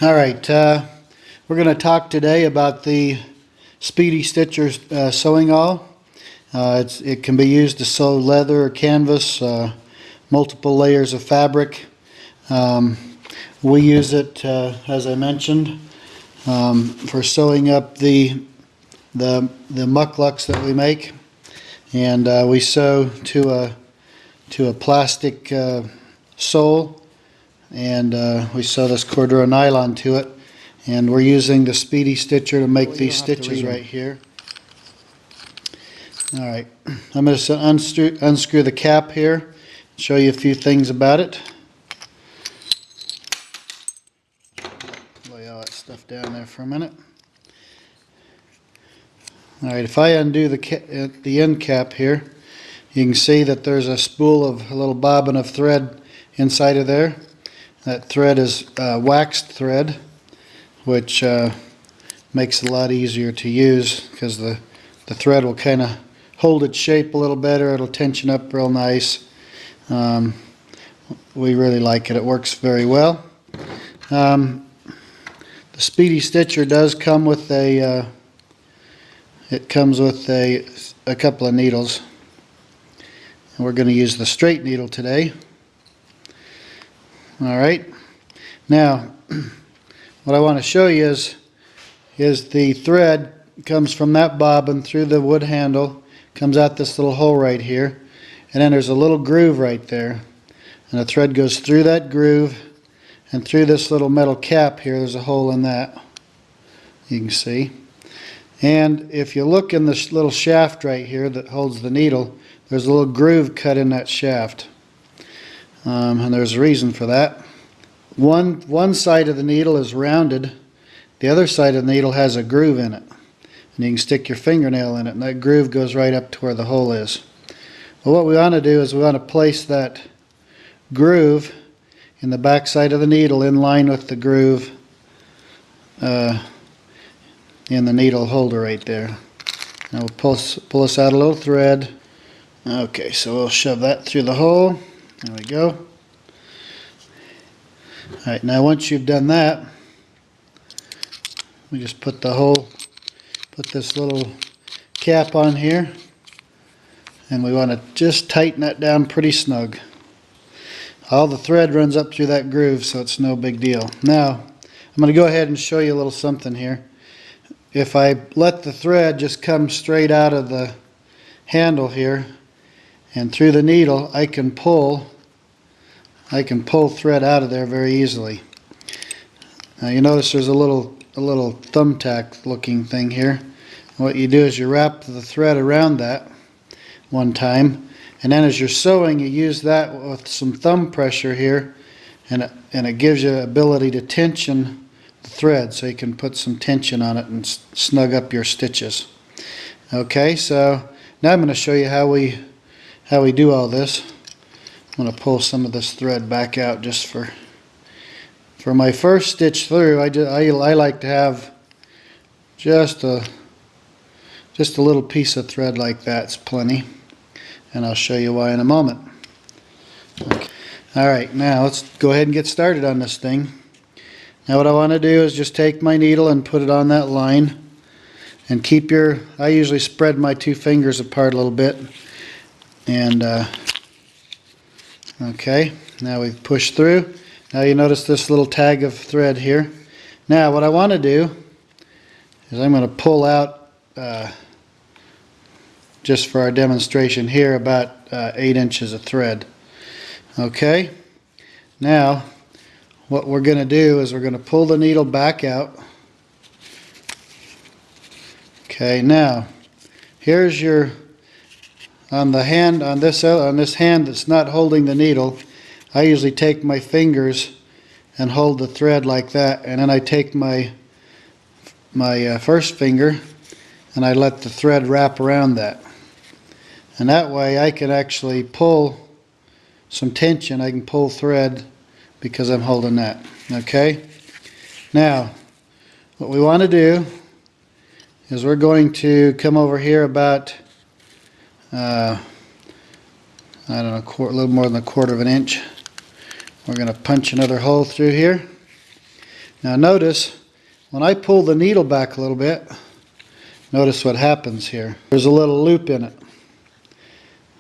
Alright, we're going to talk today about the Speedy Stitcher sewing awl. It can be used to sew leather or canvas, multiple layers of fabric. We use it, as I mentioned, for sewing up the mucklucks that we make, and we sew to a plastic sole. And we sew this cordura nylon to it, and we're using the Speedy Stitcher to make these stitches right here. Alright, I'm going to unscrew the cap here, show you a few things about it. Lay all that stuff down there for a minute. Alright, if I undo the end cap here, you can see that there's a spool of a little bobbin of thread inside of there. That thread is waxed thread, which makes it a lot easier to use because the thread will kind of hold its shape a little better. It'll tension up real nice. We really like it. It works very well. The Speedy Stitcher does come with a couple of needles, and we're going to use the straight needle today. Alright, now what I want to show you is the thread comes from that bobbin through the wood handle, comes out this little hole right here, and then there's a little groove right there, and the thread goes through that groove and through this little metal cap here. There's a hole in that, you can see. And if you look in this little shaft right here that holds the needle, there's a little groove cut in that shaft. And there's a reason for that. One side of the needle is rounded, the other side of the needle has a groove in it, and you can stick your fingernail in it, and that groove goes right up to where the hole is. Well, what we want to do is we want to place that groove in the back side of the needle in line with the groove in the needle holder right there. Now we'll pull us out a little thread. Okay, so we'll shove that through the hole. There we go. Alright, now once you've done that, we just put this little cap on here, and we want to just tighten that down pretty snug. All the thread runs up through that groove, so it's no big deal. Now, I'm going to go ahead and show you a little something here. If I let the thread just come straight out of the handle here and through the needle, I can pull thread out of there very easily. Now you notice there's a little thumbtack looking thing here. What you do is you wrap the thread around that one time, and then as you're sewing you use that with some thumb pressure here, and it gives you the ability to tension the thread, so you can put some tension on it and snug up your stitches. Okay, so now I'm going to show you how we do all this. I'm going to pull some of this thread back out just for my first stitch through. I like to have just a little piece of thread like that. It's plenty, and I'll show you why in a moment. Okay. Alright, now let's go ahead and get started on this thing. Now what I want to do is just take my needle and put it on that line, and I usually spread my two fingers apart a little bit, and okay, now we've pushed through. Now you notice this little tag of thread here. Now what I want to do is I'm going to pull out, just for our demonstration here, about 8 inches of thread. Okay, now what we're going to do is we're going to pull the needle back out. Okay, now here's your on this hand that's not holding the needle. I usually take my fingers and hold the thread like that, and then I take my first finger and I let the thread wrap around that, and that way I can actually pull some tension. I can pull thread because I'm holding that. Okay, now what we want to do is we're going to come over here about I don't know, a little more than 1/4 of an inch. We're going to punch another hole through here. Now notice, when I pull the needle back a little bit, notice what happens here. There's a little loop in it.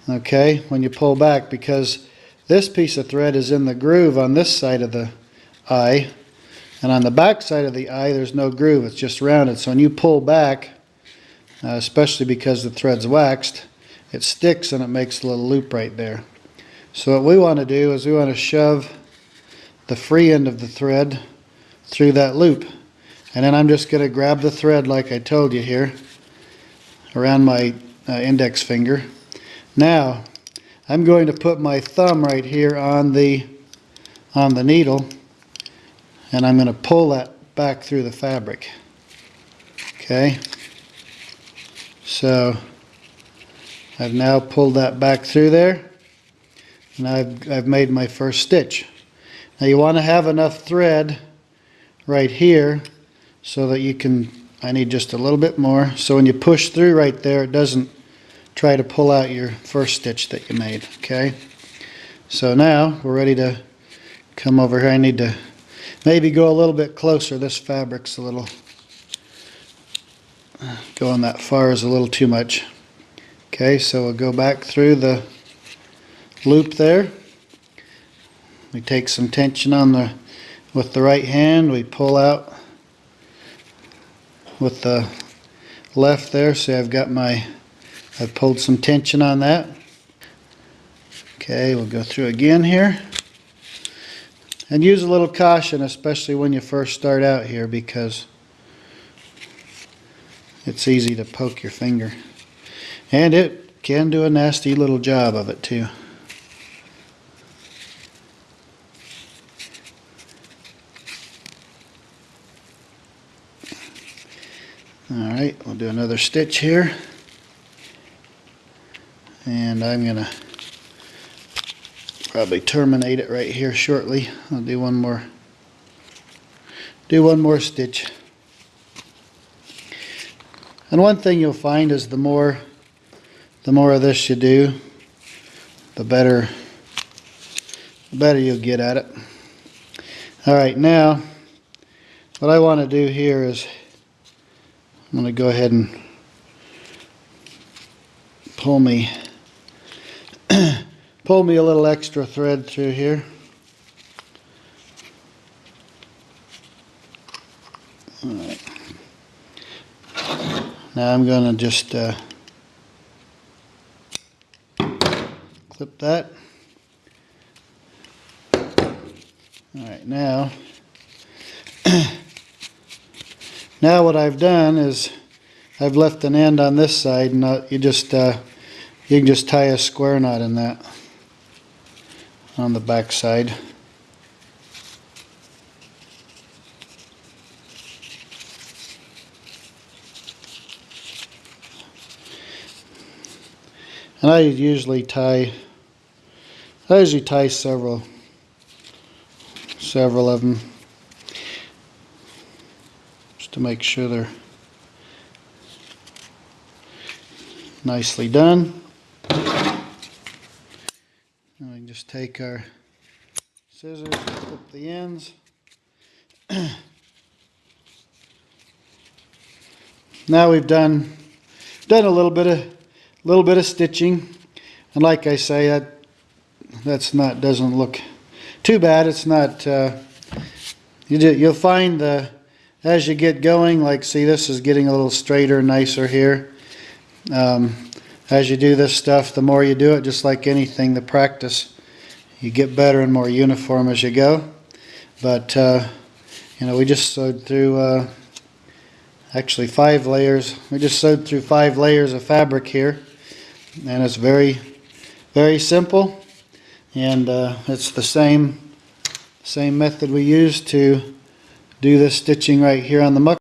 Okay, when you pull back, because this piece of thread is in the groove on this side of the eye, and on the back side of the eye there's no groove, it's just rounded. So when you pull back, especially because the thread's waxed, it sticks and it makes a little loop right there. So what we want to do is we want to shove the free end of the thread through that loop. And then I'm just going to grab the thread like I told you here around my index finger. Now I'm going to put my thumb right here on the needle, and I'm going to pull that back through the fabric. Okay, so I've now pulled that back through there, and I've made my first stitch. Now you want to have enough thread right here so that you can, I need just a little bit more, so when you push through right there it doesn't try to pull out your first stitch that you made. Okay, so now we're ready to come over here. I need to maybe go a little bit closer. This fabric's a little, going that far is a little too much. Okay, so we'll go back through the loop there. We take some tension on with the right hand, we pull out with the left there. See, I've pulled some tension on that. Okay, we'll go through again here. And use a little caution, especially when you first start out here, because it's easy to poke your finger. And it can do a nasty little job of it too. Alright, we'll do another stitch here. And I'm going to probably terminate it right here shortly. I'll do one more stitch. And one thing you'll find is the more of this you do, the better you'll get at it. Alright, now what I want to do here is I'm going to go ahead and pull me a little extra thread through here. All right. Now I'm going to just clip that. All right, now what I've done is I've left an end on this side, and you can just tie a square knot in that on the back side. And I usually tie several of them just to make sure they're nicely done. And we can just take our scissors and clip the ends. Now we've done a little bit of stitching, and like I say, doesn't look too bad. It's not. You'll find as you get going, like see, this is getting a little straighter, nicer here. As you do this stuff, the more you do it, just like anything, the practice, you get better and more uniform as you go. But we just sewed through actually 5 layers. We just sewed through 5 layers of fabric here, and it's very, very simple. And it's the same method we used to do this stitching right here on the muck.